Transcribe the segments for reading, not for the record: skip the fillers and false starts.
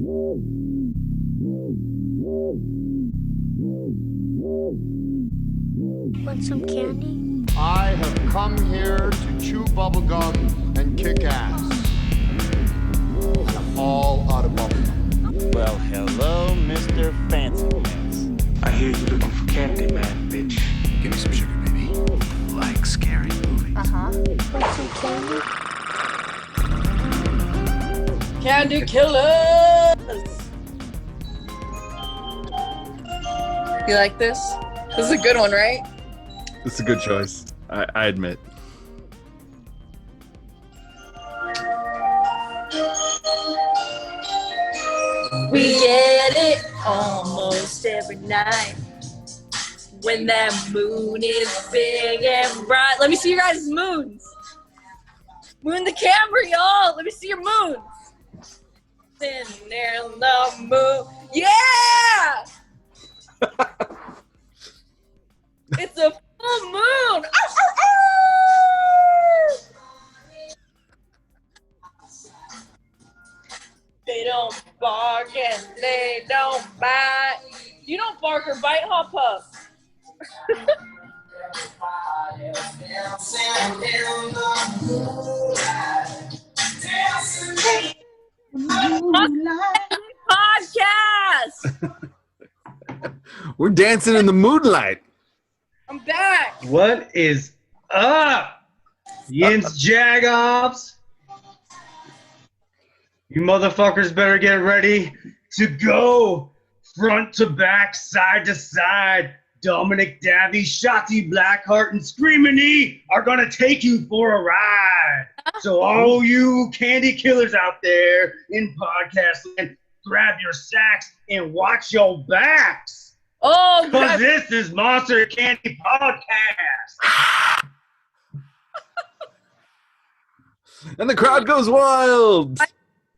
Want some candy? I have come here to chew bubblegum and kick ass. I'm all out of bubblegum. Well, hello, Mr. Fancy Pants. I hear you looking for candy, man, bitch. Give me some sugar, baby. Like scary movies. Want some candy? Candy killers! You like this? This is a good one, right? It's a good choice. I admit. We get it almost every night when that moon is big and bright. Let me see your guys' moons. Moon the camera, y'all. Let me see your moons. Sitting there in the moon. Yeah! It's a full moon. Ow, ow, ow! They don't bark and they don't bite. You don't bark or bite, huh, Puff? Podcast. We're dancing in the moonlight. I'm back. What is up, Yins Jagoffs? You motherfuckers better get ready to go front to back, side to side. Dominic, Shotzi Blackheart, and Screamin E are gonna take you for a ride. So all you candy killers out there in podcast land, grab your sacks and watch your backs. Oh, Because this is Monster Candy Podcast. And the crowd goes wild.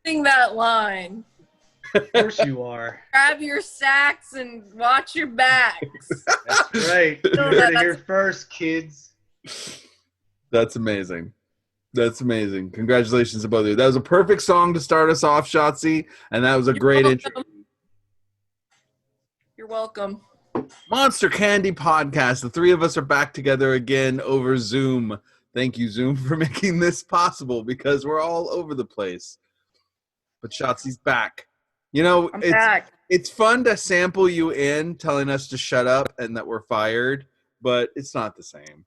sing that line. Of course you are. Grab your sacks and watch your backs. That's right. You heard it here first, kids. That's amazing. That's amazing. Congratulations to both of you. That was a perfect song to start us off, Shotzi, and that was a great intro. You're welcome. Monster Candy Podcast. The three of us are back together again over Zoom. Thank you, Zoom, for making this possible because we're all over the place. But Shotzi's back. You know, I'm back. It's fun to sample you in telling us to shut up and that we're fired, but it's not the same.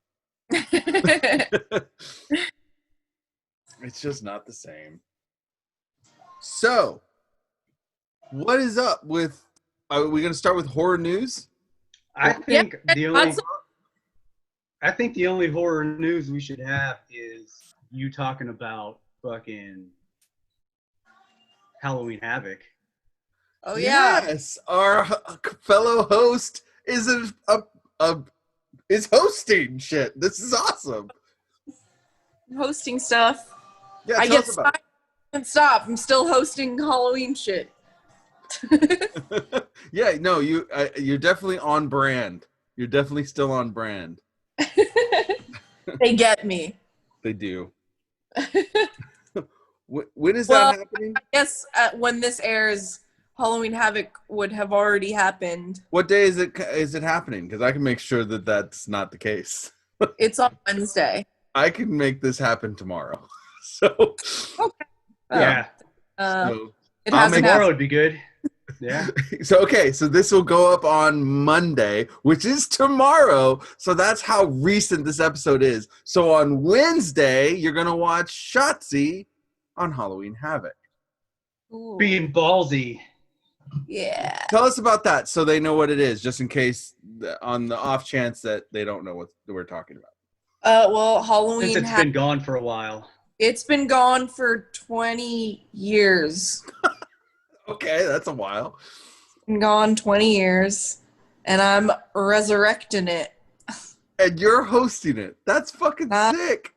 It's just not the same. So, what is up with... Are we going to start with horror news? I think the only horror news we should have is you talking about fucking Halloween Havoc. Oh yeah. Yes, our fellow host is is hosting shit. This is awesome. Hosting stuff. Yeah, I tell get us about stop. I'm still hosting Halloween shit. Yeah, no, you're definitely on brand. You're definitely still on brand. They get me. They do. When is that happening? I guess when this airs, Halloween Havoc would have already happened. What day is it happening? Because I can make sure that that's not the case. It's on Wednesday. I can make this happen tomorrow. So Okay. Yeah. so It I'll hasn't make- Tomorrow happened. would be good. Yeah. So this will go up on Monday, which is tomorrow. So that's how recent this episode is. So on Wednesday, you're gonna watch Shotzi on Halloween Havoc. Ooh. Being ballsy. Yeah. Tell us about that so they know what it is, just in case on the off chance that they don't know what we're talking about. Well, Halloween Since it's been gone for a while. It's been gone for 20 years. Okay, that's a while. It's been gone 20 years, and I'm resurrecting it. And you're hosting it. That's fucking sick.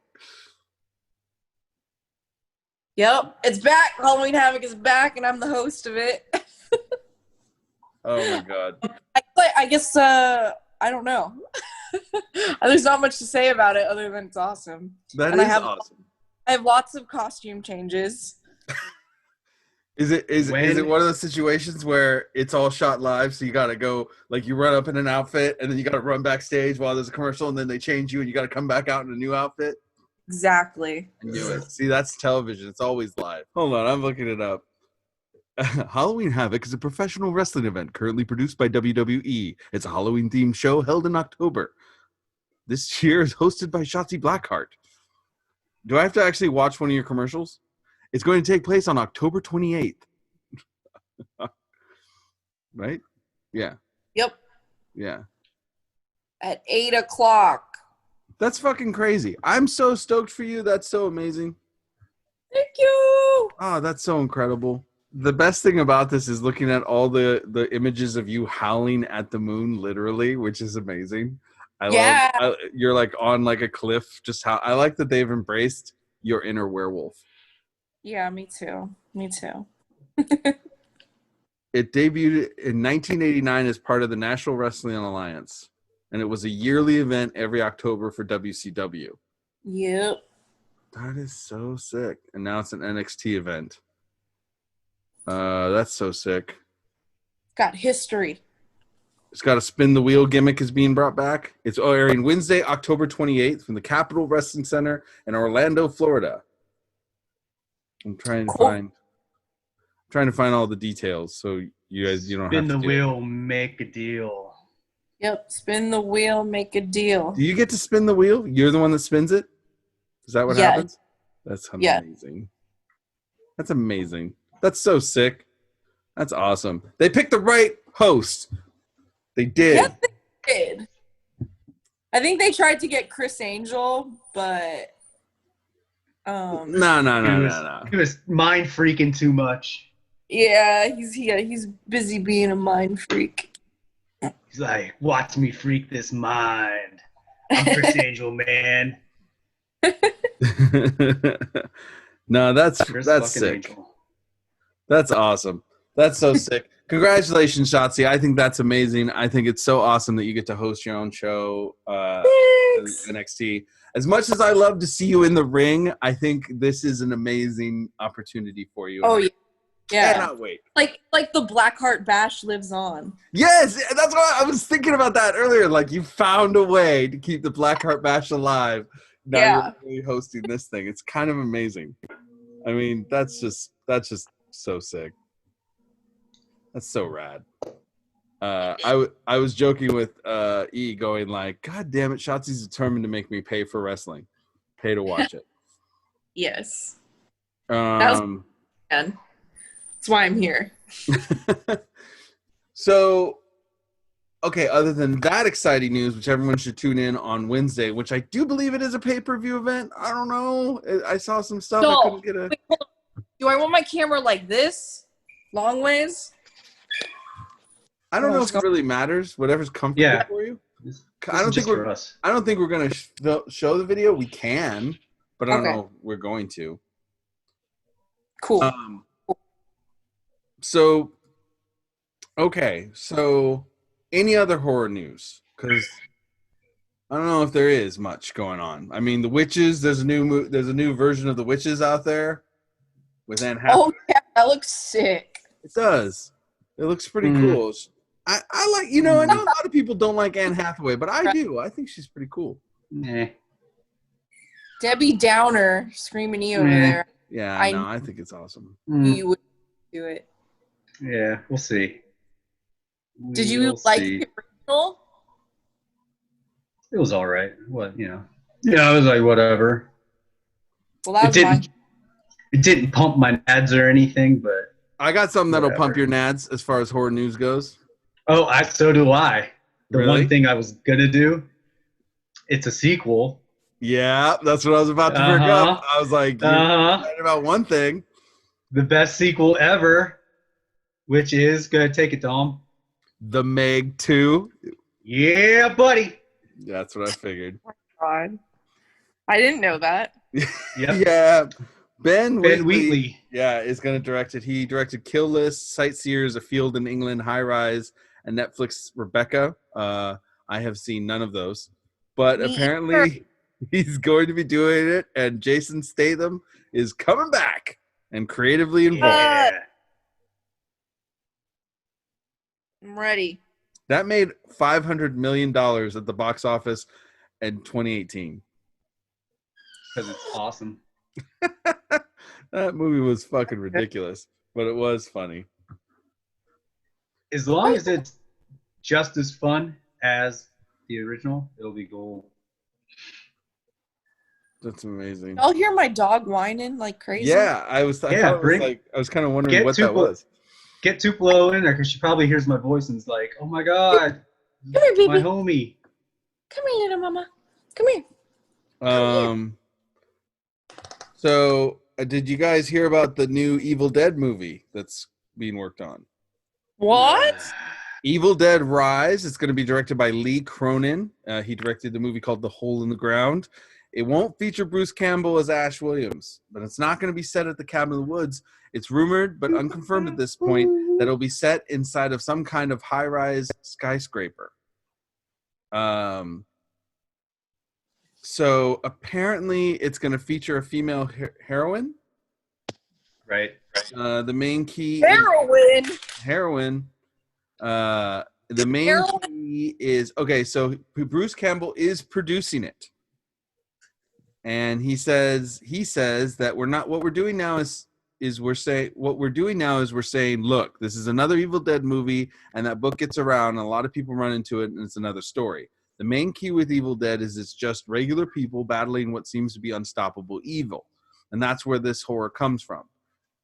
Yep, it's back. Halloween Havoc is back, and I'm the host of it. Oh my god. I guess, I don't know. There's not much to say about it other than it's awesome. That And is awesome. I have lots of costume changes. Is it When- one of those situations where it's all shot live, so you gotta go like you run up in an outfit and then you gotta run backstage while there's a commercial and then they change you and you gotta come back out in a new outfit? Exactly. I knew it. See, that's television. It's always live. Hold on, I'm looking it up. Halloween Havoc is a professional wrestling event currently produced by WWE. It's a Halloween-themed show held in October. This year is hosted by Shotzi Blackheart. Do I have to actually watch one of your commercials? It's going to take place on October 28th. Right? Yeah. Yep. Yeah. At 8 o'clock. That's fucking crazy. I'm so stoked for you. That's so amazing. Thank you. Oh, that's so incredible. The best thing about this is looking at all the images of you howling at the moon, literally, which is amazing. You're like on like a cliff. I like that they've embraced your inner werewolf. Yeah, me too. Me too. It debuted in 1989 as part of the National Wrestling Alliance, and it was a yearly event every October for WCW. Yep. That is so sick. And now it's an NXT event. That's so sick. It's got history. It's got a spin the wheel gimmick is being brought back. It's airing Wednesday, October 28th from the Capitol Wrestling Center in Orlando, Florida. I'm trying to find all the details so you don't Spin have to the do wheel, make a deal. Yep. Spin the wheel, make a deal. Do you get to spin the wheel? You're the one that spins it? Is that what happens? That's amazing. That's amazing. That's so sick. That's awesome. They picked the right host. They did. Yes, they did. I think they tried to get Chris Angel, but No. He was mind freaking too much. yeah, he's busy being a mind freak. He's like, watch me freak this mind. I'm Chris Angel, man. No, that's fucking sick. Angel. That's awesome. That's so sick. Congratulations, Shotzi. I think that's amazing. I think it's so awesome that you get to host your own show, NXT. As much as I love to see you in the ring, I think this is an amazing opportunity for you. Oh, yeah. Yeah. Cannot wait. Like the Blackheart bash lives on. Yes, that's why I was thinking about that earlier. Like you found a way to keep the Blackheart bash alive. Now you're really hosting this thing. It's kind of amazing. I mean, that's just so sick. That's so rad. I was joking with E going like, God damn it, Shotzi's determined to make me pay for wrestling. Pay to watch it. Yes. That's why I'm here. So, okay, other than that exciting news, which everyone should tune in on Wednesday, which I do believe it is a pay-per-view event. I don't know. I saw some stuff. I couldn't get a... Wait, hold on. Do I want my camera like this? Long ways? I don't know if it really matters. Whatever's comfortable for you. I don't think we're going to show the video. We can, but I don't know if we're going to. Cool. So any other horror news? Because I don't know if there is much going on. I mean, the Witches. There's a new version of the Witches out there with Anne Hathaway. Oh yeah, that looks sick. It does. It looks pretty cool. I like. I know a lot of people don't like Anne Hathaway, but I do. I think she's pretty cool. Nah. Debbie Downer, Screamin E over there. Yeah, I think it's awesome. You would do it. Yeah, we'll see. Did you like the original? It was all right. What Yeah, I was like, whatever. Well, that was fine. It didn't pump my nads or anything, but I got something that'll pump your nads as far as horror news goes. Oh, so do I. The Really? one thing I was gonna do. It's a sequel. Yeah, that's what I was about to bring up. I was like, you're excited about one thing. The best sequel ever, which is gonna take it, Tom. The Meg 2. Yeah, buddy. That's what I figured. Oh my God. I didn't know that. Yep. Yeah. Ben Wheatley. Yeah, is going to direct it. He directed Kill List, Sightseers, A Field in England, High Rise, and Netflix Rebecca. I have seen none of those. But apparently he's going to be doing it, and Jason Statham is coming back and creatively involved. Yeah. I'm ready. That made $500 million at the box office in 2018. Because it's awesome. That movie was fucking ridiculous, but it was funny. As long as it's just as fun as the original, it'll be gold. That's amazing. Y'all hear my dog whining like crazy? Yeah, I was kind of wondering what that was. Get Tupelo in there because she probably hears my voice and is like, "Oh my god, Come here, baby. my homie." Come here, little mama. Come here. So, did you guys hear about the new Evil Dead movie that's being worked on? What? Evil Dead Rise. It's going to be directed by Lee Cronin. He directed the movie called The Hole in the Ground. It won't feature Bruce Campbell as Ash Williams, but it's not going to be set at the cabin in the woods. It's rumored, but unconfirmed at this point, that it'll be set inside of some kind of high-rise skyscraper. So apparently it's going to feature a female heroine. Right. The main key Heroin. The main key is okay. So Bruce Campbell is producing it, and he says that we're doing now is we're saying, look, this is another Evil Dead movie, and that book gets around, and a lot of people run into it, and it's another story. The main key with Evil Dead is it's just regular people battling what seems to be unstoppable evil, and that's where this horror comes from.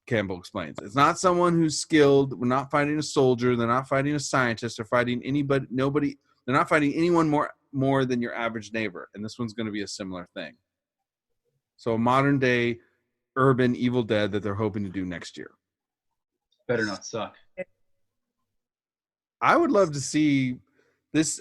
Campbell explains. It's not someone who's skilled. We're not fighting a soldier. They're not fighting a scientist. They're fighting nobody. They're not fighting anyone more than your average neighbor. And this one's going to be a similar thing. So a modern day urban Evil Dead that they're hoping to do next year. Better not suck. I would love to see this.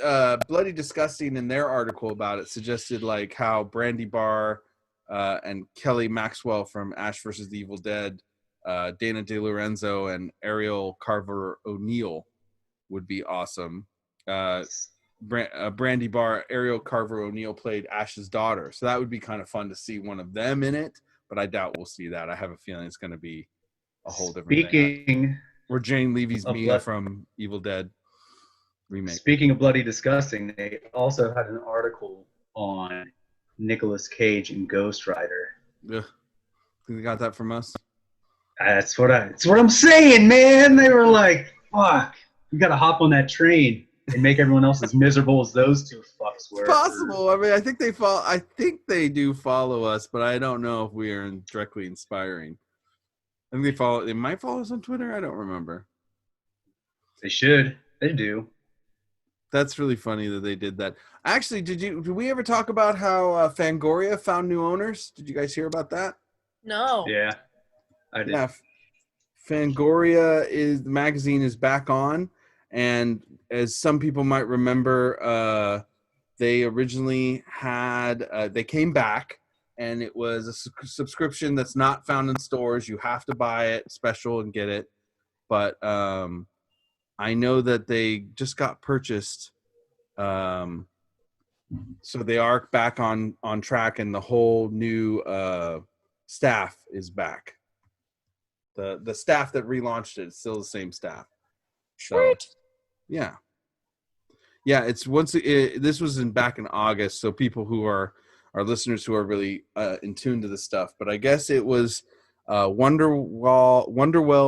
Bloody Disgusting in their article about it suggested like how Brandy Barr and Kelly Maxwell from Ash vs. the Evil Dead, Dana DeLorenzo and Ariel Carver O'Neill would be awesome. Brandy Barr, Ariel Carver O'Neill played Ash's daughter, so that would be kind of fun to see one of them in it. But I doubt we'll see that. I have a feeling it's going to be a whole different thing. Or Jane Levy's Mia from Evil Dead remake. Speaking of Bloody Disgusting, they also had an article on Nicolas Cage and Ghost Rider. Ugh. Think they got that from us? That's what I'm saying, man. They were like, "Fuck, we gotta hop on that train and make everyone else as miserable as those two fucks were." It's possible. I mean, I think they do follow us, but I don't know if we are directly inspiring. I think they might follow us on Twitter. I don't remember. They should. They do. That's really funny that they did that. Actually, did we ever talk about how Fangoria found new owners? Did you guys hear about that? No. Yeah, I did. Yeah, Fangoria the magazine is back on, and as some people might remember, they originally had they came back, and it was a subscription that's not found in stores. You have to buy it special and get it, but I know that they just got purchased, so they are back on track, and the whole new staff is back. The staff that relaunched it is still the same staff. So, yeah. It's this was back in August, so people who are our listeners who are really in tune to this stuff. But I guess it was Wonderwell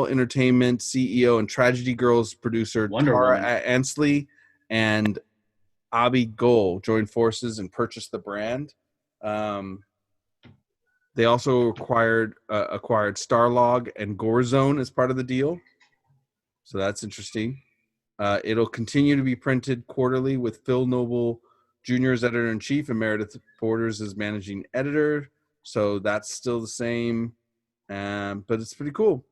Entertainment CEO and Tragedy Girls producer Tara Ansley and Abi Gold joined forces and purchased the brand. They also acquired Starlog and Gorezone as part of the deal. So that's interesting. It'll continue to be printed quarterly with Phil Noble Jr. as editor-in-chief and Meredith Borders as managing editor. So that's still the same. But it's pretty cool.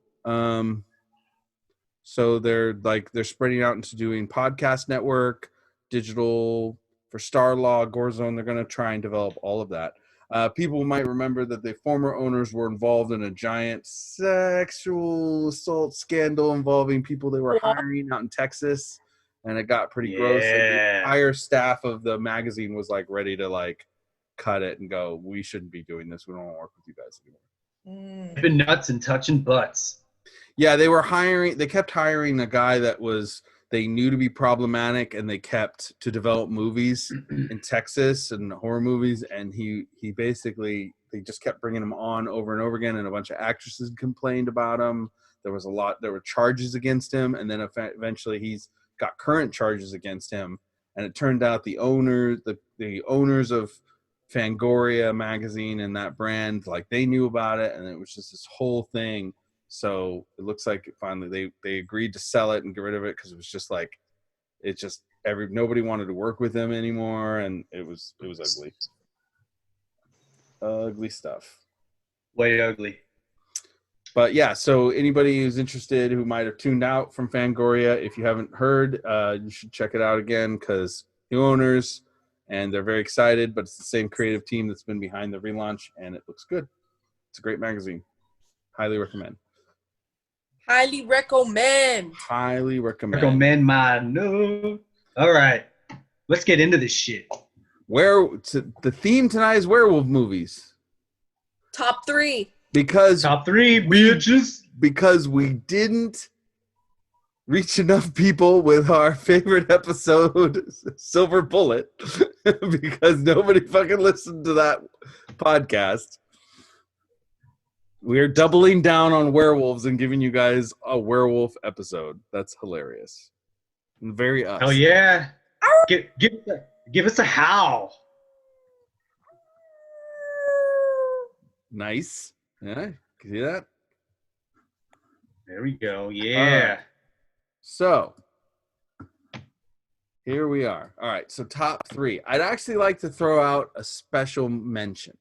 So they're spreading out into doing podcast network, digital for Starlog, Gorezone. They're going to try and develop all of that. People might remember that the former owners were involved in a giant sexual assault scandal involving people they were hiring out in Texas, and it got pretty gross. And the entire staff of the magazine was like ready to cut it and go, "We shouldn't be doing this. We don't want to work with you guys anymore." Been nuts and touching butts. Yeah, they were hiring. They kept hiring a guy that was they knew to be problematic, and they kept to develop movies in Texas and horror movies. And he basically, they just kept bringing him on over and over again, and a bunch of actresses complained about him. There were charges against him, and then eventually he's got current charges against him. And it turned out the owners of Fangoria magazine and that brand, like, they knew about it, and it was just this whole thing. So it looks like finally they agreed to sell it and get rid of it, because it was just like, nobody wanted to work with him anymore, and it was ugly stuff. Way ugly. But yeah, so anybody who's interested who might have tuned out from Fangoria, if you haven't heard, you should check it out again, because new owners, and they're very excited, but it's the same creative team that's been behind the relaunch, and it looks good. It's a great magazine. Highly recommend. Highly recommend. Highly recommend. Recommend my note. All right, let's get into this shit. The theme tonight is werewolf movies. Top 3. Because top 3, bitches. Because we didn't reach enough people with our favorite episode, Silver Bullet, because nobody fucking listened to that podcast. We're doubling down on werewolves and giving you guys a werewolf episode. That's hilarious. And very us. Hell yeah. Give us a howl. Nice. Yeah, can you see that? There we go. Yeah. Right. So, here we are. All right, so top 3. I'd actually like to throw out a special mention.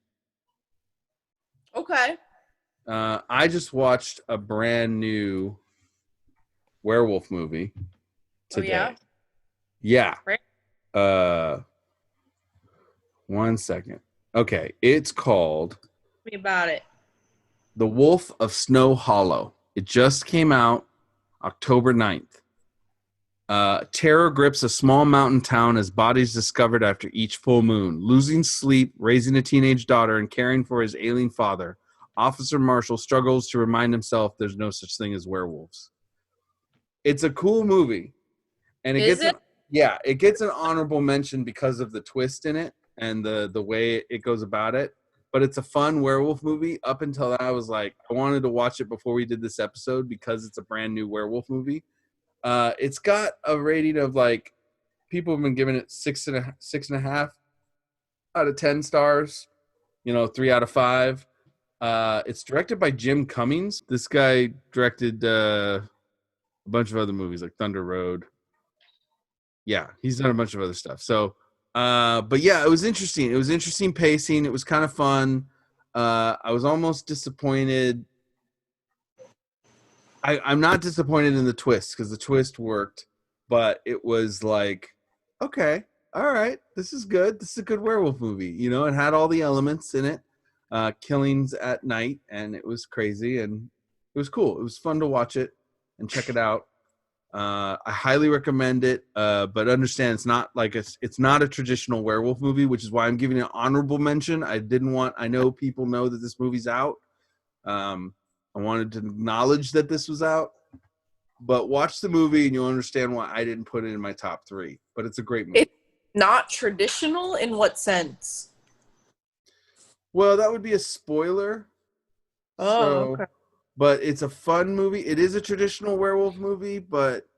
Okay. I just watched a brand new werewolf movie today. Oh, yeah? Yeah. 1 second. Okay, it's called Tell me about it. The Wolf of Snow Hollow. It just came out October 9th. Terror grips a small mountain town as bodies discovered after each full moon. Losing sleep, raising a teenage daughter, and caring for his ailing father, Officer Marshall struggles to remind himself there's no such thing as werewolves. It's a cool movie. And it gets an honorable mention because of the twist in it and the way it goes about it. But it's a fun werewolf movie. Up until I was like, I wanted to watch it before we did this episode because it's a brand new werewolf movie. It's got a rating of, like, people have been giving it 6.5 out of 10 stars. 3 out of 5. It's directed by Jim Cummings. This guy directed a bunch of other movies like Thunder Road. Yeah, he's done a bunch of other stuff. So. But yeah, it was interesting. It was interesting pacing. It was kind of fun. I was almost disappointed. I'm not disappointed in the twist because the twist worked, but it was like, okay, all right, this is good. This is a good werewolf movie. It had all the elements in it. Killings at night, and it was crazy, and it was cool. It was fun to watch it and check it out. I highly recommend it, but understand it's not a traditional werewolf movie, which is why I'm giving it an honorable mention. I know people know that this movie's out. I wanted to acknowledge that this was out, but watch the movie and you'll understand why I didn't put it in my top 3. But it's a great movie. It's not traditional in what sense? Well, that would be a spoiler. Oh, okay. But it's a fun movie. It is a traditional werewolf movie, but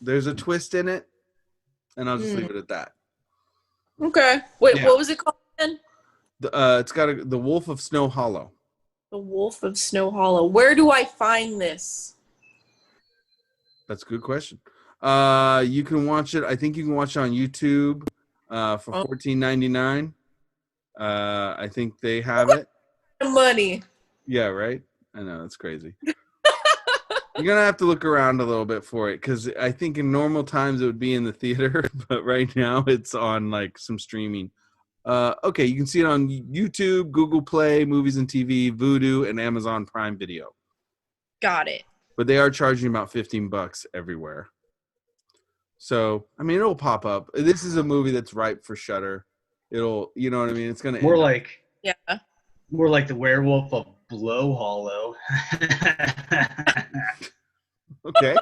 there's a twist in it, and I'll just leave it at that. Okay. Wait, What was it called again? It's got The Wolf of Snow Hollow. The Wolf of Snow Hollow. Where do I find this? That's a good question. You can watch it. I think you can watch it on YouTube for $14.99. I think they have it. Money. Yeah, right? I know, that's crazy. You're going to have to look around a little bit for it because I think in normal times it would be in the theater, but right now it's on like some streaming. Okay, you can see it on YouTube, Google Play, Movies and TV, Vudu, and Amazon Prime Video. Got it. But they are charging about $15 everywhere. So, I mean, it'll pop up. This is a movie that's ripe for Shudder. It'll, you know what I mean? It's going to more like the Werewolf of Blow Hollow. Okay.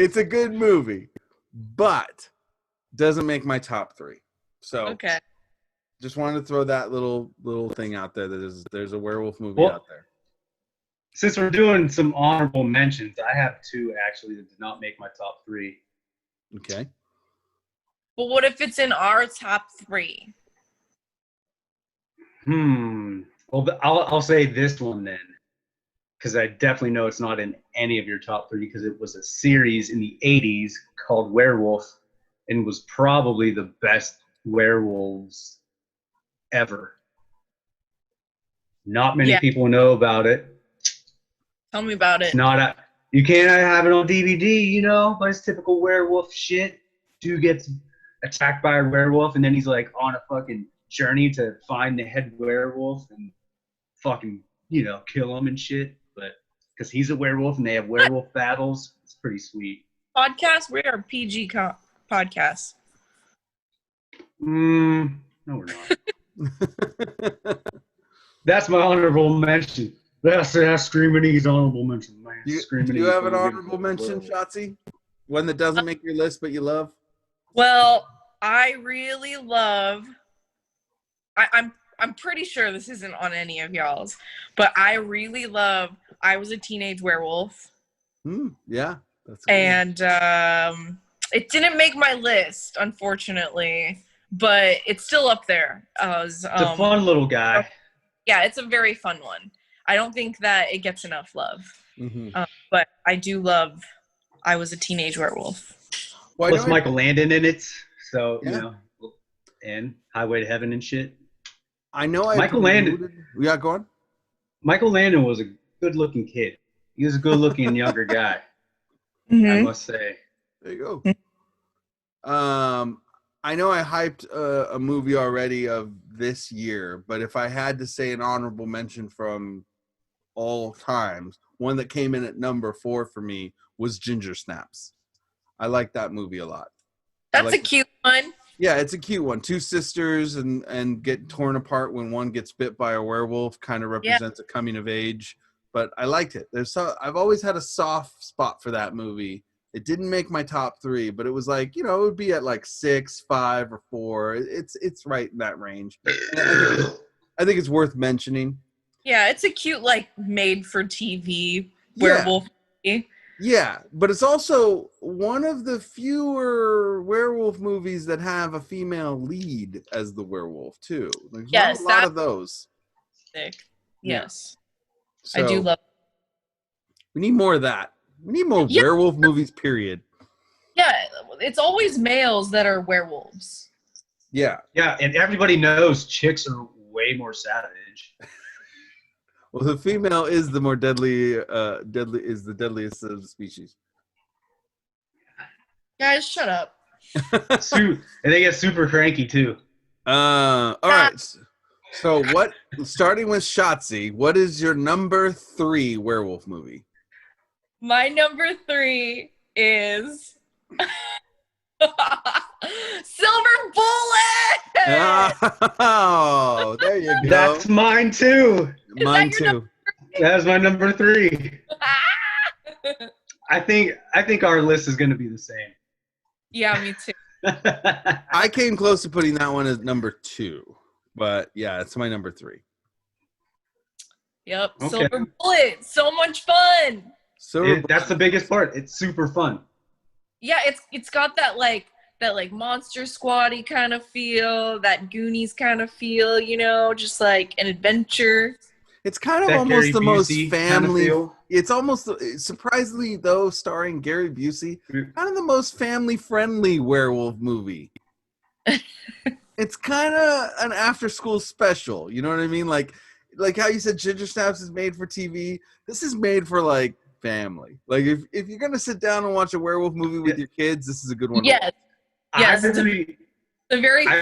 It's a good movie, but doesn't make my top 3. So Okay. just wanted to throw that little thing out there. There's a werewolf movie out there. Since we're doing some honorable mentions, I have 2 actually that did not make my top 3. Okay. But what if it's in our top 3? Well, I'll say this one then, because I definitely know it's not in any of your top 3 because it was a series in the 80s called Werewolf and was probably the best werewolves ever. Not many people know about it. Tell me about it. It's not you can't have it on DVD, but it's typical werewolf shit. Dude gets attacked by a werewolf and then he's like on a fucking journey to find the head werewolf and fucking, kill him and shit. But because he's a werewolf and they have werewolf battles, it's pretty sweet. Podcast? We are PG podcast. No, we're not. That's my honorable mention. That's Screamin E's honorable mention, man. Do you have an honorable mention, Shotzi? One that doesn't make your list but you love? Well, I really love. I'm pretty sure this isn't on any of y'all's, but I really love I Was a Teenage Werewolf. Yeah. That's good. And it didn't make my list, unfortunately, but it's still up there. It's a fun little guy. Yeah, it's a very fun one. I don't think that it gets enough love. But I do love I Was a Teenage Werewolf. Plus Michael Landon in it. So, and Highway to Heaven and shit. I know Michael Landon. Yeah, go on. Michael Landon was a good-looking kid. He was a good-looking younger guy. I must say. There you go. I know I hyped a movie already of this year, but if I had to say an honorable mention from all times, one that came in at number 4 for me was Ginger Snaps. I like that movie a lot. That's a cute one. Yeah, it's a cute one. 2 sisters and get torn apart when one gets bit by a werewolf, kind of represents a coming of age. But I liked it. I've always had a soft spot for that movie. It didn't make my top 3, but it was like, it would be at like 6, 5, or 4. It's right in that range. I think it's worth mentioning. Yeah, it's a cute, made for TV werewolf movie. Yeah, but it's also one of the fewer werewolf movies that have a female lead as the werewolf, too. There's not a lot of those. Sick. Yes. So, I do love it. We need more of that. We need more werewolf movies, period. Yeah, it's always males that are werewolves. Yeah. Yeah, and everybody knows chicks are way more savage. Well, the female is the more is the deadliest of the species. Guys, shut up. And they get super cranky too. All right. So starting with Shotzi, what is your number 3 werewolf movie? My number 3 is Silver Bullet! Oh, there you go. That's mine too. Mine too. That's my number 3. I think our list is going to be the same. Yeah, me too. I came close to putting that one as number 2, but yeah, it's my number 3. Yep, Okay. Silver Bullet, so much fun. That's the biggest part. It's super fun. Yeah, it's got that Monster Squad-y kind of feel, that Goonies kind of feel, just like an adventure. It's kind of That almost Gary the most Busey family. kind of feel. It's almost, surprisingly though, starring Gary Busey, kind of the most family-friendly werewolf movie. It's kind of an after-school special. You know what I mean? Like how you said Ginger Snaps is made for TV. This is made for family. Like if you're gonna sit down and watch a werewolf movie with your kids, this is a good one. Yes, yes. I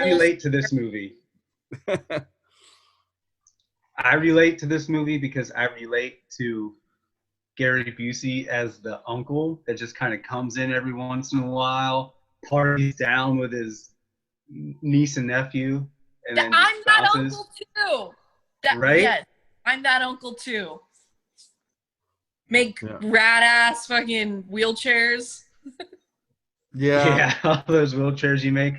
relate to this movie. I relate to this movie because I relate to Gary Busey as the uncle that just kind of comes in every once in a while, parties down with his niece and nephew, and then I'm that bounces. uncle too. Right? Yes, I'm that uncle too. Make rad ass fucking wheelchairs. Yeah. all those wheelchairs you make.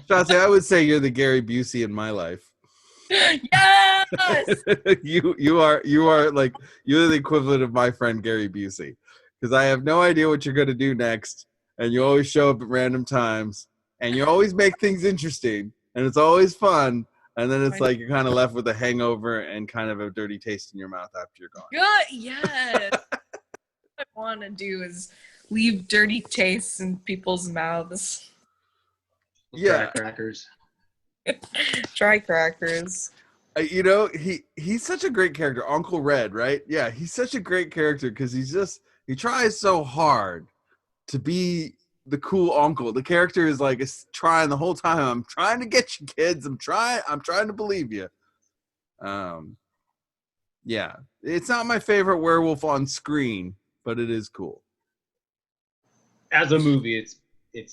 Shotzi, I would say you're the Gary Busey in my life. Yes. you are like you're the equivalent of my friend Gary Busey, because I have no idea what you're gonna do next, and you always show up at random times, and you always make things interesting, and it's always fun, and then it's like you're kind of left with a hangover and kind of a dirty taste in your mouth after you're gone. Good. Yes. What I want to do is leave dirty tastes in people's mouths. Yeah. Crackers. Try crackers. You know, he's such a great character, Uncle Red, right? Yeah, he's such a great character because he tries so hard to be the cool uncle. The character is like trying the whole time. I'm trying to get you kids. I'm trying to believe you. Yeah, it's not my favorite werewolf on screen, but it is cool. As a movie, it's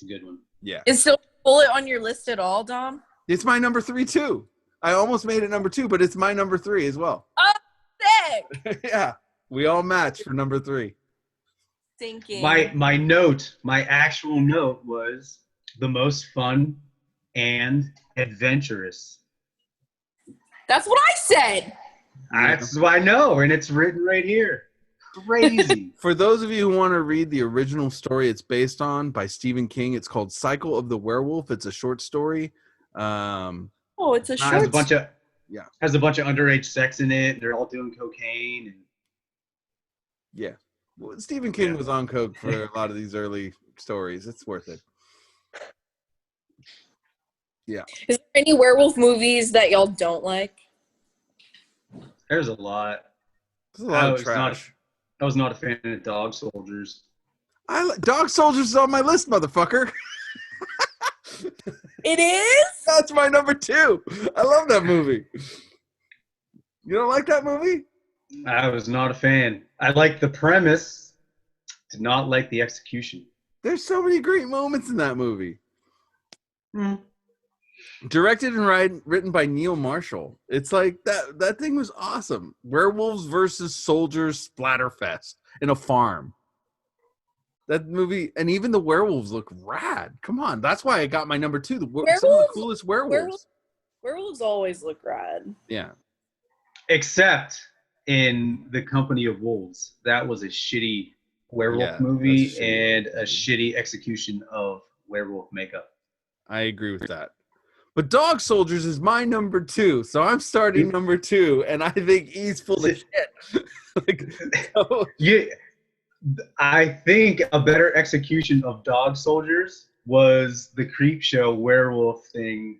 a good one. Yeah. Is Silver Bullet on your list at all, Dom? It's my number 3 too. I almost made it number 2, but it's my number 3 as well. Oh, sick! Yeah, we all match for number 3. Thinking. My actual note was the most fun and adventurous. That's what I said. That's what I know, and it's written right here. Crazy. For those of you who want to read the original story it's based on by Stephen King, it's called Cycle of the Werewolf. It's a short story. It's a short. Has a bunch of underage sex in it. They're all doing cocaine and yeah. Well, Stephen King was on coke for a lot of these early stories. It's worth it. Yeah. Is there any werewolf movies that y'all don't like? there's a lot. There's a lot of trash. I was not a fan of Dog Soldiers. Dog Soldiers is on my list, motherfucker. It is? That's my number 2. I love that movie. You don't like that movie? I was not a fan. I liked the premise, did not like the execution. There's so many great moments in that movie. Directed and written by Neil Marshall. It's like that thing was awesome. Werewolves versus soldiers splatterfest in a farm. That movie, and even the werewolves look rad. Come on, that's why I got my number 2. Some of the coolest werewolves. Werewolves always look rad. Yeah. Except in The Company of Wolves. That was a shitty werewolf movie and a shitty execution of werewolf makeup. I agree with that. But Dog Soldiers is my number 2, so I'm starting number 2, and I think he's full of shit. I think a better execution of Dog Soldiers was the Creep Show werewolf thing.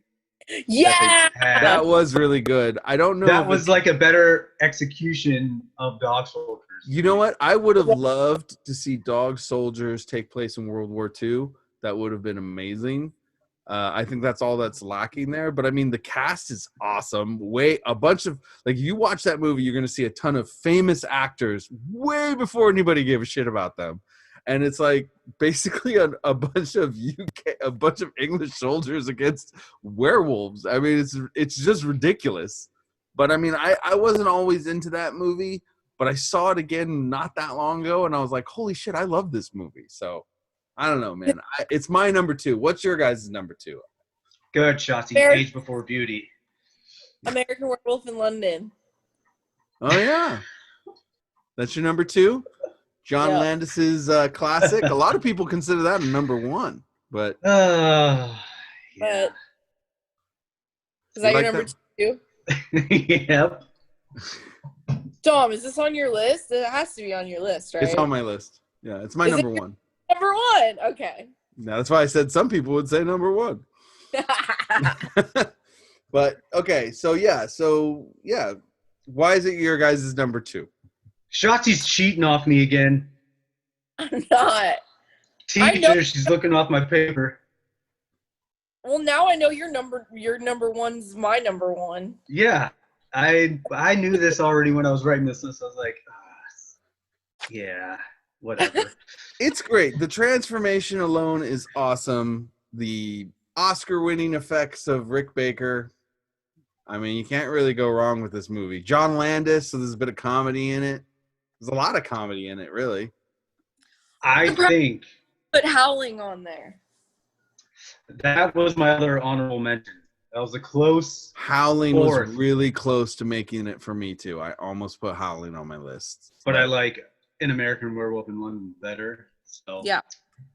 Yeah, that was really good. I don't know. That was like a better execution of Dog Soldiers. You know what? I would have loved to see Dog Soldiers take place in World War II. That would have been amazing. I think that's all that's lacking there. But I mean, the cast is awesome. A bunch of you watch that movie, you're going to see a ton of famous actors way before anybody gave a shit about them. And it's like basically a bunch of English soldiers against werewolves. I mean, it's just ridiculous. But I mean, I wasn't always into that movie, but I saw it again not that long ago, and I was like, holy shit, I love this movie. So I don't know, man. It's my number 2. What's your guys' number 2? Good, Shotzi. Age Before Beauty. American Werewolf in London. Oh, yeah. That's your number 2? John Landis's classic. A lot of people consider that a number 1. But is that your number 2? Yep. Tom, is this on your list? It has to be on your list, right? It's on my list. Yeah, it's my number 1. Number 1. Okay. Now, that's why I said some people would say number 1. But okay, so why is it your guys' number 2? Shotzi's cheating off me again. I'm not. Teacher, she's looking off my paper. Well, now I know your number 1's my number 1. Yeah, I knew this already when I was writing this list. I was like, yeah, whatever. It's great. The transformation alone is awesome. The Oscar-winning effects of Rick Baker. I mean, you can't really go wrong with this movie. John Landis, so there's a bit of comedy in it. There's a lot of comedy in it, really. I think Put Howling on there. that was my other honorable mention. That was a close Howling fourth. was really close to making it for me too. I almost put Howling on my list. But I like An American Werewolf in London better. So Yeah.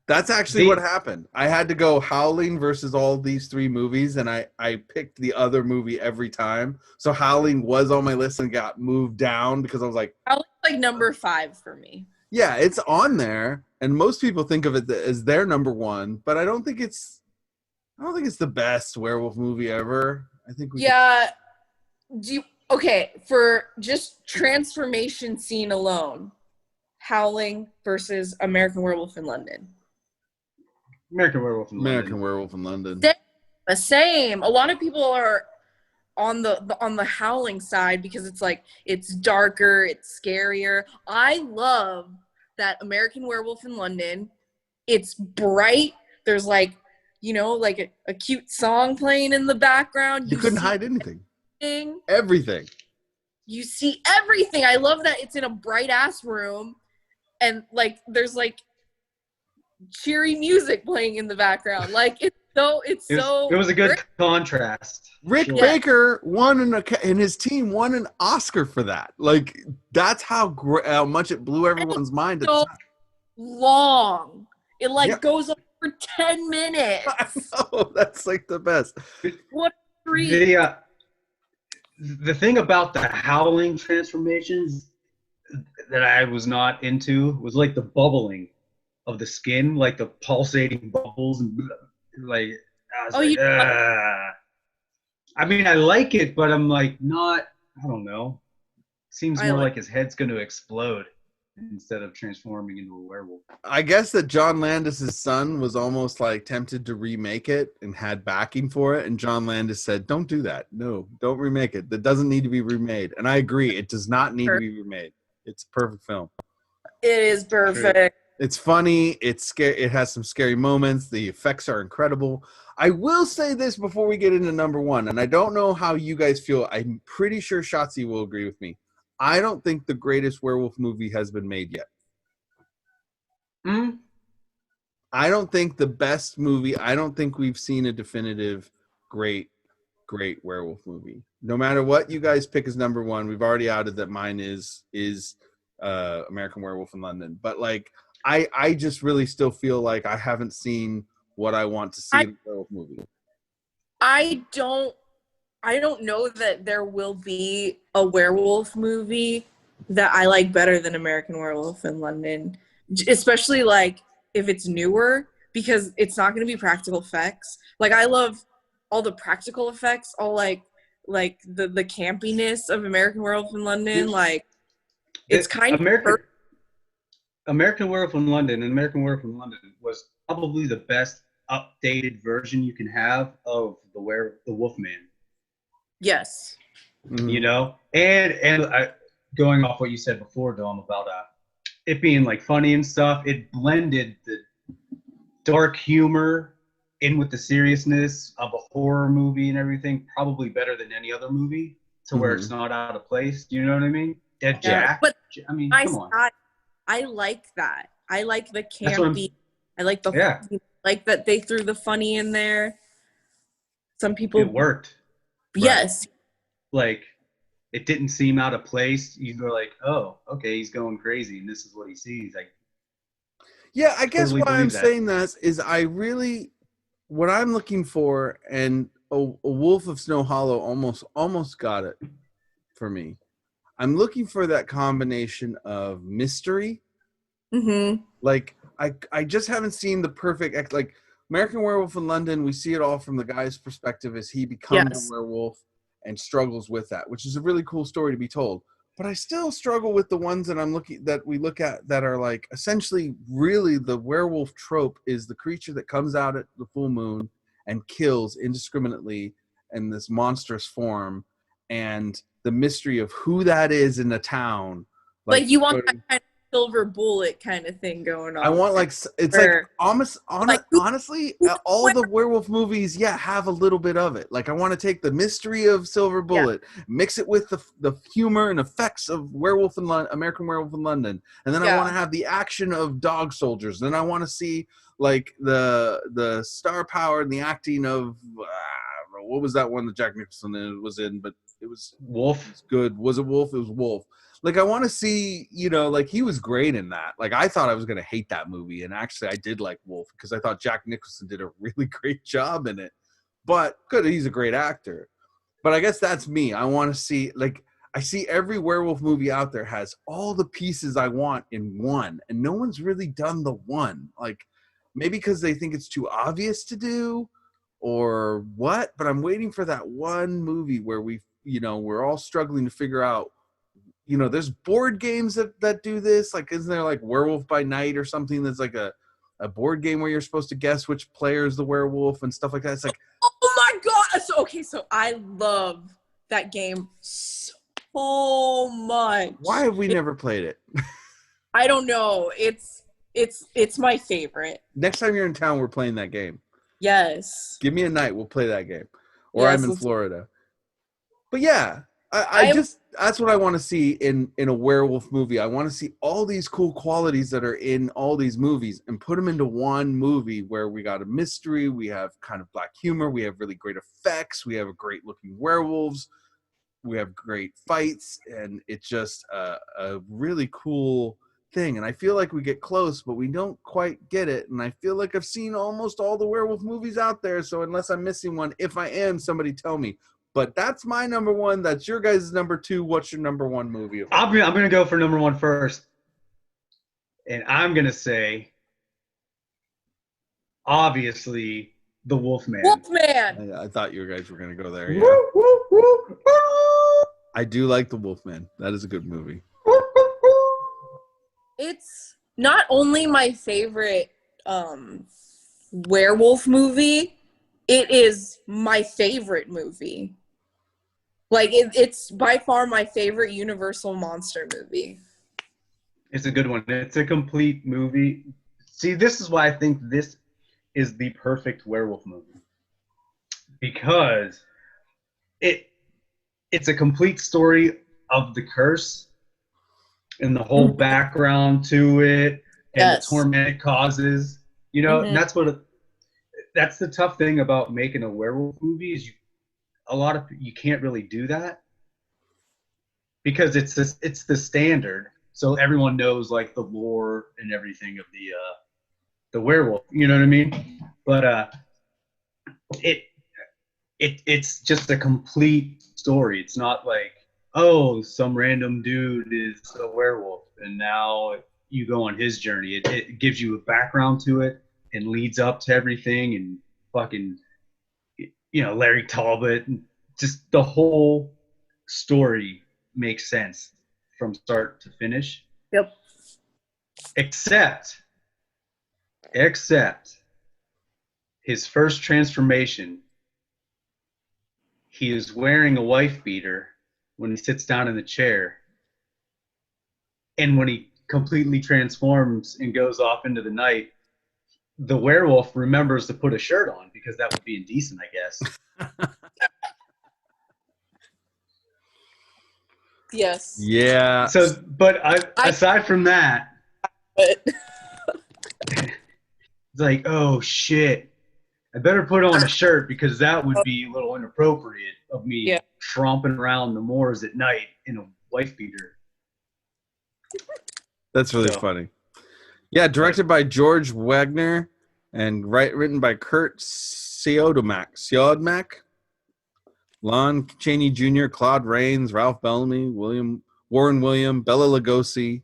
That's actually what happened. I had to go Howling versus all these three movies, and I picked the other movie every time. So Howling was on my list and got moved down because I was like, Howling's like number 5 for me. yeah, it's on there, and most people think of it as their number one, but I don't think it's the best werewolf movie ever. I think okay, for just transformation scene alone, Howling versus American Werewolf in London. American Werewolf in London. American Werewolf in London. The same. A lot of people are on the Howling side because it's like it's darker, it's scarier. I love that American Werewolf in London. It's bright. There's like, you know, like a cute song playing in the background. You couldn't hide anything. Everything. You see everything. I love that it's in a bright ass room and like there's like cheery music playing in the background. Like it was a good contrast. Rick Baker won and his team won an Oscar for that. Like that's how much it blew everyone's mind at the time. Long. It goes on for 10 minutes. I know, that's like the best. What a treat. The thing about the Howling transformations that I was not into was like the bubbling of the skin, like the pulsating bubbles, and like I was I mean, I like it, but I'm like not. I don't know. Seems more like his head's going to explode instead of transforming into a werewolf. I guess that John Landis' son was almost like tempted to remake it and had backing for it, and John Landis said, "Don't do that. No, don't remake it. That doesn't need to be remade." And I agree, it does not need to be remade. It's a perfect film. It is perfect. It's funny. It's scary. It has some scary moments. The effects are incredible. I will say this before we get into number one, and I don't know how you guys feel. I'm pretty sure Shotzi will agree with me. I don't think the greatest werewolf movie has been made yet. I don't think the best movie. I don't think we've seen a definitive great werewolf movie. No matter what you guys pick as number one, we've already outed that mine is American Werewolf in London. But like, I just really still feel like I haven't seen what I want to see in a werewolf movie. I don't know that there will be a werewolf movie that I like better than American Werewolf in London, especially like if it's newer, because it's not going to be practical effects. Like I love all the practical effects, all like the campiness of American Werewolf in London. Like it's kind of American Werewolf in London and American Werewolf in London was probably the best updated version you can have of the Wolfman. Yes. You know, and going off what you said before, Dom, about it being like funny and stuff, it blended the dark humor in with the seriousness of a horror movie and everything, probably better than any other movie, to where it's not out of place. Do you know what I mean? Dead Jack. But I mean, come on. I like that. I like the campy. I like like that they threw the funny in there. Some people it worked. Yes. Right. Like it didn't seem out of place. You were like, oh, okay, he's going crazy, and this is what he sees. Like, yeah, I guess why I'm saying that is what I'm looking for, and a Wolf of Snow Hollow almost got it for me. I'm looking for that combination of mystery. Mm-hmm. Like I just haven't seen the perfect, like American Werewolf in London. We see it all from the guy's perspective as he becomes a werewolf and struggles with that, which is a really cool story to be told. But I still struggle with the ones that we look at that are like essentially really the werewolf trope is the creature that comes out at the full moon and kills indiscriminately in this monstrous form, and the mystery of who that is in the town. Like you want that kind of silver bullet kind of thing going on. I want like it's Where- like honestly, all the werewolf movies, have a little bit of it. Like I want to take the mystery of Silver Bullet, mix it with the humor and effects of Werewolf in American Werewolf in London, and then I want to have the action of Dog Soldiers. Then I want to see like the star power and the acting of what was that one that Jack Nicholson was in? But it was Wolf. It's good. Was it Wolf? It was Wolf. Like I want to see, like he was great in that. Like I thought I was gonna hate that movie, and actually I did like Wolf because I thought Jack Nicholson did a really great job in it. But good, he's a great actor. But I guess that's me. I want to see I see every werewolf movie out there has all the pieces I want in one, and no one's really done the one. Like maybe because they think it's too obvious to do, or what. But I'm waiting for that one movie where we're all struggling to figure out. There's board games that do this. Like, isn't there like Werewolf by Night or something that's like a board game where you're supposed to guess which player is the werewolf and stuff like that? It's like, oh my god! So I love that game so much. why have we never played it? I don't know. It's my favorite. Next time you're in town, we're playing that game. Yes. Give me a night, we'll play that game. Or Yes, I'm in Florida. But yeah, I just that's what I want to see in a werewolf movie. I want to see all these cool qualities that are in all these movies and put them into one movie where we got a mystery, we have kind of black humor, we have really great effects, we have a great looking werewolves, we have great fights, and it's just a really cool thing. And I feel like we get close, but we don't quite get it. And I feel like I've seen almost all the werewolf movies out there. So unless I'm missing one, if I am, somebody tell me. But that's my number one. That's your guys' number two. What's your number one movie? I'm going to go for number one first. And I'm going to say, obviously, The Wolfman. Wolfman! I thought you guys were going to go there. Yeah. Woo, woo, woo, woo. I do like The Wolfman. That is a good movie. It's not only my favorite werewolf movie, it is my favorite movie. Like, it's by far my favorite Universal monster movie. It's a good one. It's a complete movie. See, this is why I think this is the perfect werewolf movie. Because it's a complete story of the curse and the whole background to it and the torment it causes. And that's the tough thing about making a werewolf movie is you can't really do that because it's the standard, so everyone knows like the lore and everything of the werewolf. You know what I mean? But it's just a complete story. It's not like, oh, some random dude is a werewolf and now you go on his journey. It gives you a background to it and leads up to everything, and fucking Larry Talbot, and just the whole story makes sense from start to finish. Yep. Except his first transformation, he is wearing a wife beater when he sits down in the chair, and when he completely transforms and goes off into the night, the werewolf remembers to put a shirt on because that would be indecent, I guess. Yes. Yeah. So, but aside from that, But it's like, oh shit, I better put on a shirt because that would be a little inappropriate of me tromping around the moors at night in a wife beater. That's really funny. Yeah, directed by George Wagner and written by Kurt Siodmak, Lon Chaney Jr., Claude Rains, Ralph Bellamy, Warren William, Bela Lugosi.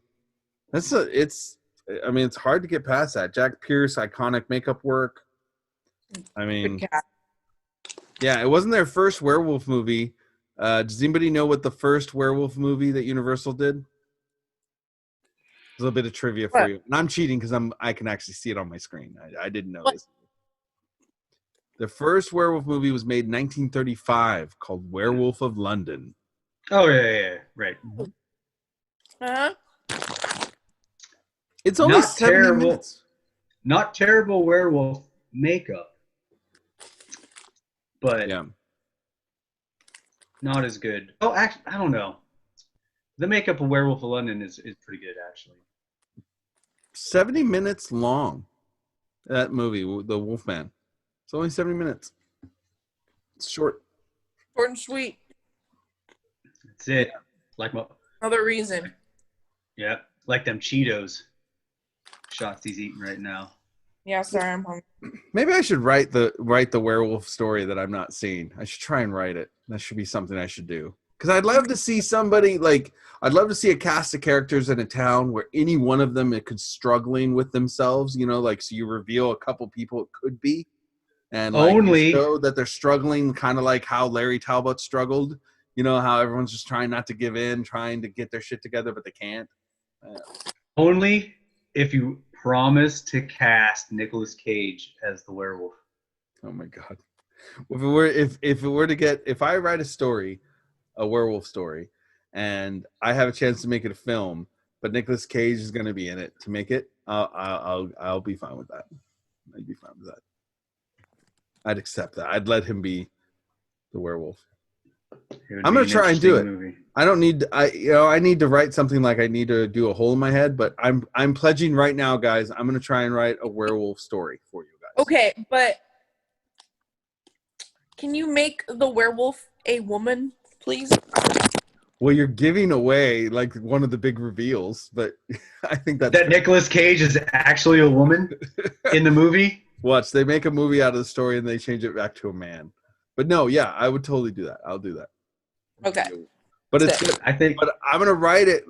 It's hard to get past that. Jack Pierce, iconic makeup work. I mean, yeah, it wasn't their first werewolf movie. Does anybody know what the first werewolf movie that Universal did? A little bit of trivia for you, and I'm cheating because I can actually see it on my screen. I didn't know this. The first werewolf movie was made in 1935, called Werewolf of London. Oh yeah, right. uh-huh. It's only Not 70 terrible. minutes. Not terrible werewolf makeup, but Yeah. not as good. Oh, actually, I don't know. The makeup of Werewolf of London is pretty good, actually. 70 minutes long. That movie, The Wolfman. It's only 70 minutes. It's short. Short and sweet. That's it. Like Another reason. yeah, like them Cheetos. Shotzi's eating right now. Yeah, sorry, I'm hungry. Maybe I should write the werewolf story that I'm not seeing. I should try and write it. That should be something I should do. Because I'd love to see somebody I'd love to see a cast of characters in a town where any one of them is struggling with themselves. You know, so you reveal a couple people it could be, and you show that they're struggling, kind of like how Larry Talbot struggled. You know, how everyone's just trying not to give in, trying to get their shit together, but they can't. Only if you promise to cast Nicolas Cage as the werewolf. Oh my god! If I write a story, a werewolf story, and I have a chance to make it a film, but Nicolas Cage is going to be in it to make it, I'll be fine with that. I'd be fine with that. I'd accept that. I'd let him be the werewolf. I'm going to try and do it. Movie. I don't need. I need to write something like I need to do a hole in my head, but I'm pledging right now, guys. I'm going to try and write a werewolf story for you guys. Okay, but can you make the werewolf a woman, please? Well, you're giving away one of the big reveals, but I think that Nicolas Cage is actually a woman in the movie. Watch, they make a movie out of the story and they change it back to a man. But no, yeah, I would totally do that. I'll do that. Okay. But but I'm gonna write it.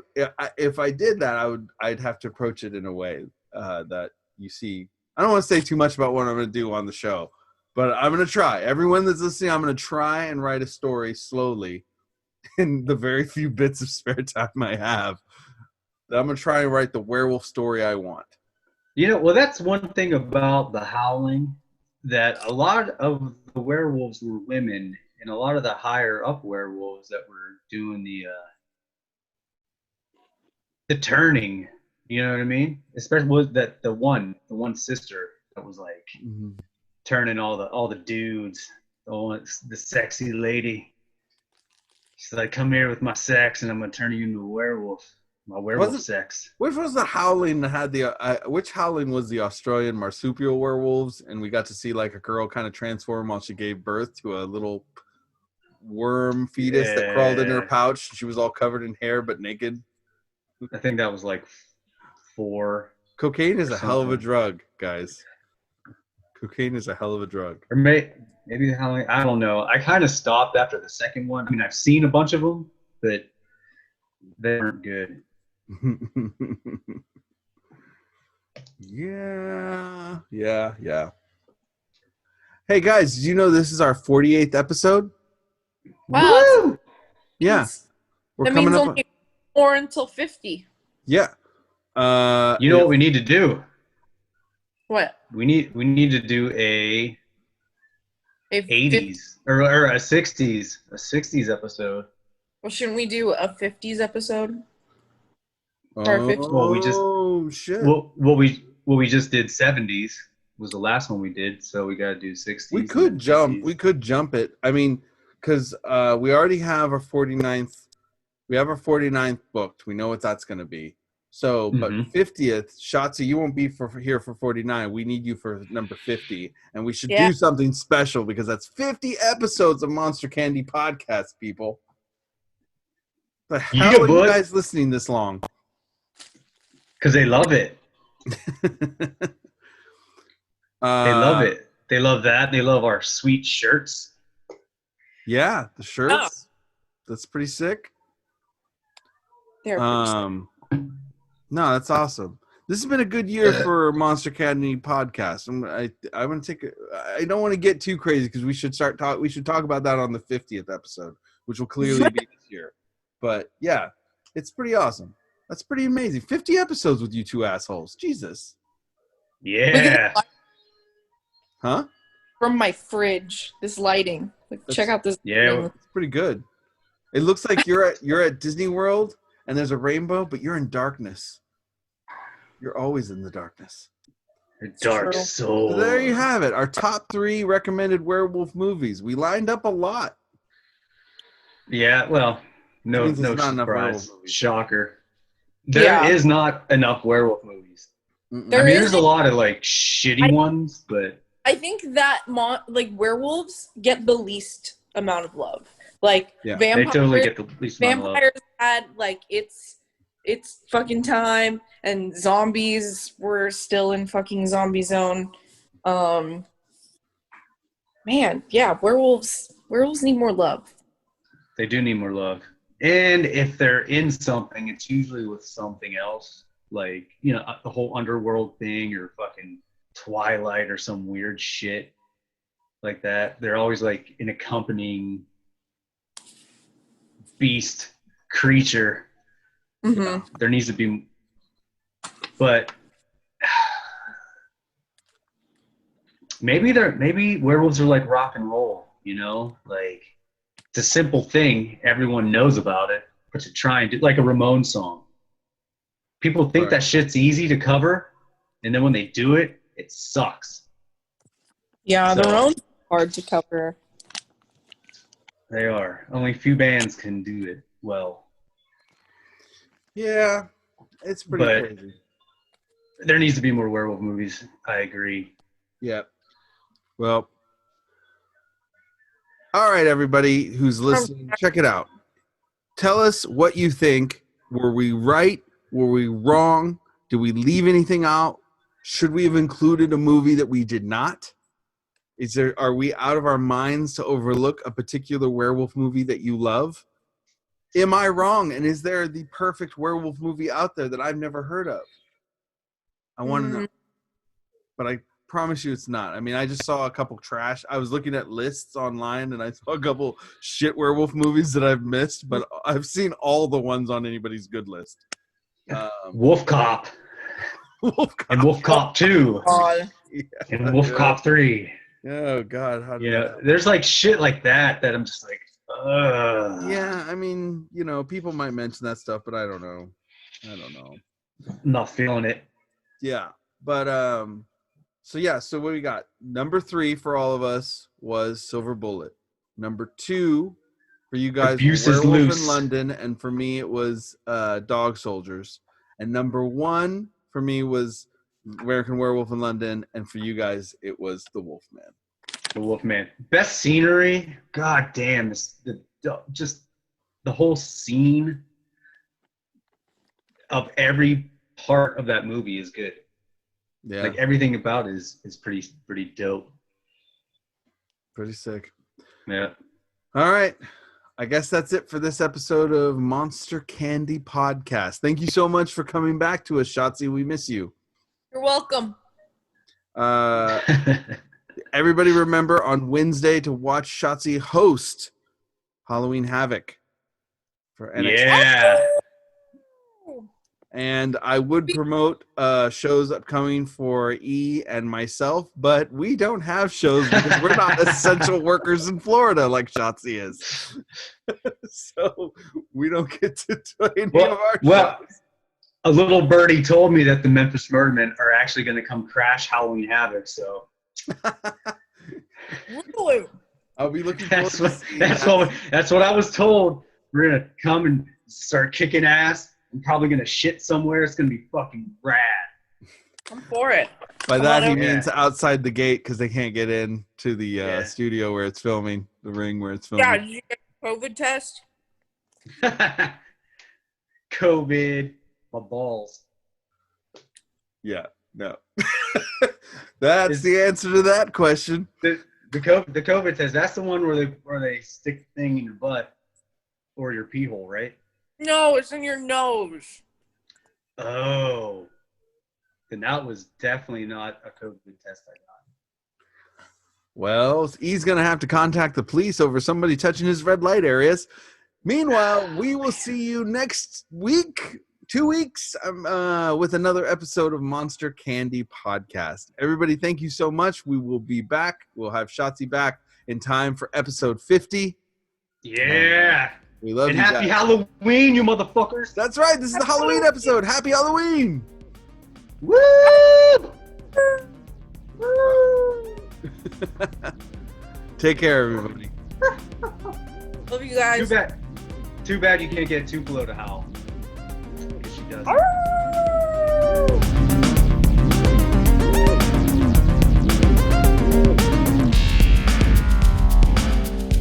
If I did that, I'd have to approach it in a way that you see. I don't want to say too much about what I'm gonna do on the show, but I'm gonna try. Everyone that's listening, I'm gonna try and write a story slowly in the very few bits of spare time I have. I'm gonna try and write the werewolf story I want. Well, that's one thing about The Howling, that a lot of the werewolves were women, and a lot of the higher up werewolves that were doing the turning, you know what I mean? Especially was that the one sister that was turning all the dudes, the sexy lady. She's like, "Come here with my sex, and I'm gonna turn you into a werewolf." My werewolf sex. Which was the Howling that had which Howling was the Australian marsupial werewolves, and we got to see a girl kind of transform while she gave birth to a little worm fetus that crawled in her pouch. She was all covered in hair but naked. I think that was 4. Cocaine is a hell of a drug, guys. Cocaine is a hell of a drug. Or maybe the Howling. I don't know. I kind of stopped after the second one. I mean, I've seen a bunch of them, but they weren't good. Yeah. Hey guys, did you know this is our 48th episode? Wow. Woo! Yeah. We're that coming means up only 4 until 50. Yeah. You know what we need to do? What? We need to do a 80s or a 60s episode. Well, shouldn't we do a 50s episode? Well, we just did 70s was the last one we did, so we got to do 60s. We could jump it. I mean, because we already have our 49th. We have our 49th booked. We know what that's going to be. So, but 50th, Shotzi, you won't be here for 49. We need you for number 50, and we should do something special because that's 50 episodes of Monster Candy Podcast, people. The hell are you guys listening this long? Because they love it. They love it. They love that. They love our sweet shirts. Yeah, the shirts. Oh. That's pretty sick. They're pretty sick. No, that's awesome. This has been a good year for Monster Candy Podcast. I'm going to take. I don't want to get too crazy because we should We should talk about that on the 50th episode, which will clearly be this year. But yeah, it's pretty awesome. That's pretty amazing. 50 episodes with you two assholes. Jesus. Yeah. Huh? From my fridge, this lighting. Check out this. Yeah, it's pretty good. It looks like you're at Disney World and there's a rainbow, but you're in darkness. You're always in the darkness. Dark true. soul. So there you have it. Our top 3 recommended werewolf movies. We lined up a lot. Yeah, well, no Means there's not enough werewolf surprise. movies. Shocker. There is not enough werewolf movies. Mm-mm. There There's is a lot of like shitty ones, but I think that werewolves get the least amount of love. Like Yeah. they vampires, totally get the least amount of love. vampires had like it's fucking time, and zombies were still in fucking zombie zone. Man, yeah, werewolves need more love. They do need more love. And if they're in something, it's usually with something else. Like, you know, the whole underworld thing or fucking Twilight or some weird shit like that. They're always like an accompanying beast creature. Mm-hmm. There needs to be, but maybe werewolves are like rock and roll, you know, like it's a simple thing. Everyone knows about it, but to try and do like a Ramones song. People think that shit's easy to cover, and then when they do it, it sucks. Yeah, So- their own hard to cover. They are. Only a few bands can do it well. Yeah, it's pretty But- crazy. There needs to be more werewolf movies. I agree. Yeah. Well, all right, everybody who's listening, check it out. Tell us what you think. Were we right? Were we wrong? Did we leave anything out? Should we have included a movie that we did not? Are we out of our minds to overlook a particular werewolf movie that you love? Am I wrong? And is there the perfect werewolf movie out there that I've never heard of? I want to know. But I promise you it's not. I mean, I just saw a couple trash. I was looking at lists online and I saw a couple shit werewolf movies that I've missed, but I've seen all the ones on anybody's good list. Wolf Cop Wolf Cop. and Wolf Cop 2 God. and Wolf Cop 3. Oh God, how did Yeah, that? there's like shit like that I'm just like, ugh. Yeah, I mean, you know, people might mention that stuff, but I don't know. I'm not feeling it. Yeah, but so what we got? Number 3 for all of us was Silver Bullet. Number 2 for you guys, Abuse is Werewolf Loose. in London, and for me it was Dog Soldiers. And number 1 for me was American Werewolf in London, and for you guys it was The Wolfman. The Wolfman. Best scenery. God damn, just the whole scene of every part of that movie is good. Yeah, Like everything about it is pretty dope. pretty sick. Yeah. All right. I guess that's it for this episode of Monster Candy Podcast. Thank you so much for coming back to us, Shotzi. We miss you. You're welcome. Everybody remember on Wednesday to watch Shotzi host Halloween Havoc for NXT. Yeah. And I would promote shows upcoming for E and myself, but we don't have shows because we're not essential workers in Florida like Shotzi is. So we don't get to do any of our shows. A little birdie told me that the Memphis Murdermen are actually going to come crash Halloween Havoc, so Really? I'll be looking forward to seeing that. that's what I was told. We're going to come and start kicking ass. I'm probably going to shit somewhere. It's going to be fucking rad. I'm for it. By Come that on he over. means outside the gate because they can't get in to the Yeah. studio where it's filming, the ring where it's filming. Yeah, did you get a COVID test? COVID. My balls. Yeah, no. That's the answer to that question. The COVID test, that's the one where they stick the thing in your butt or your pee hole, right? No, it's in your nose. Oh. Then that was definitely not a COVID test I got. Well, he's going to have to contact the police over somebody touching his red light areas. Meanwhile, we will see you next week, 2 weeks, with another episode of Monster Candy Podcast. Everybody, thank you so much. We will be back. We'll have Shotzi back in time for episode 50. Yeah. We love And you happy guys. Halloween, you motherfuckers. That's right. This is the Halloween episode. Happy Halloween. Woo! Take care, everybody. Love you guys. Too bad you can't get Tupelo to howl. Because she does.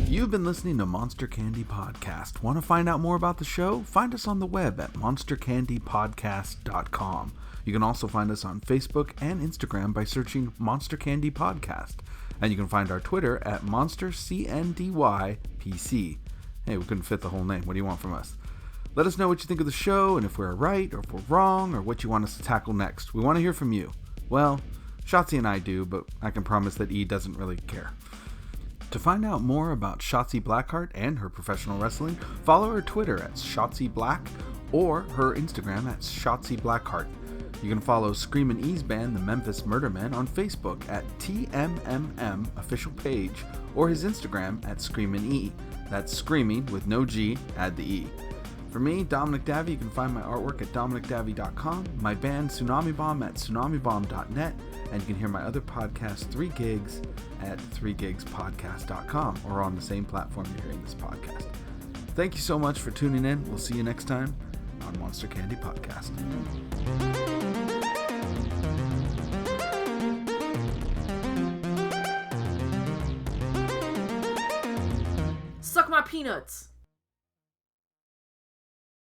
You've been listening to Monster Candy Podcast. Want to find out more about the show? Find us on the web at monstercandypodcast.com. You can also find us on Facebook and Instagram by searching Monster Candy Podcast. And you can find our Twitter at MonsterCNDYPC. Hey, we couldn't fit the whole name. What do you want from us? Let us know what you think of the show and if we're right or if we're wrong or what you want us to tackle next. We want to hear from you. Well, Shotzi and I do, but I can promise that E doesn't really care. To find out more about Shotzi Blackheart and her professional wrestling, follow her Twitter at Shotzi Black or her Instagram at Shotzi Blackheart. You can follow Screamin E's band, the Memphis Murdermen, on Facebook at TMMM official page or his Instagram at Screamin E. That's screaming with no G, add the E. For me, Dominic Davy, you can find my artwork at dominicdavy.com, my band Tsunami Bomb at tsunamibomb.net, and you can hear my other podcast, 3 Gigs, at 3gigspodcast.com, or on the same platform you're hearing this podcast. Thank you so much for tuning in. We'll see you next time on Monster Candy Podcast. Suck my peanuts.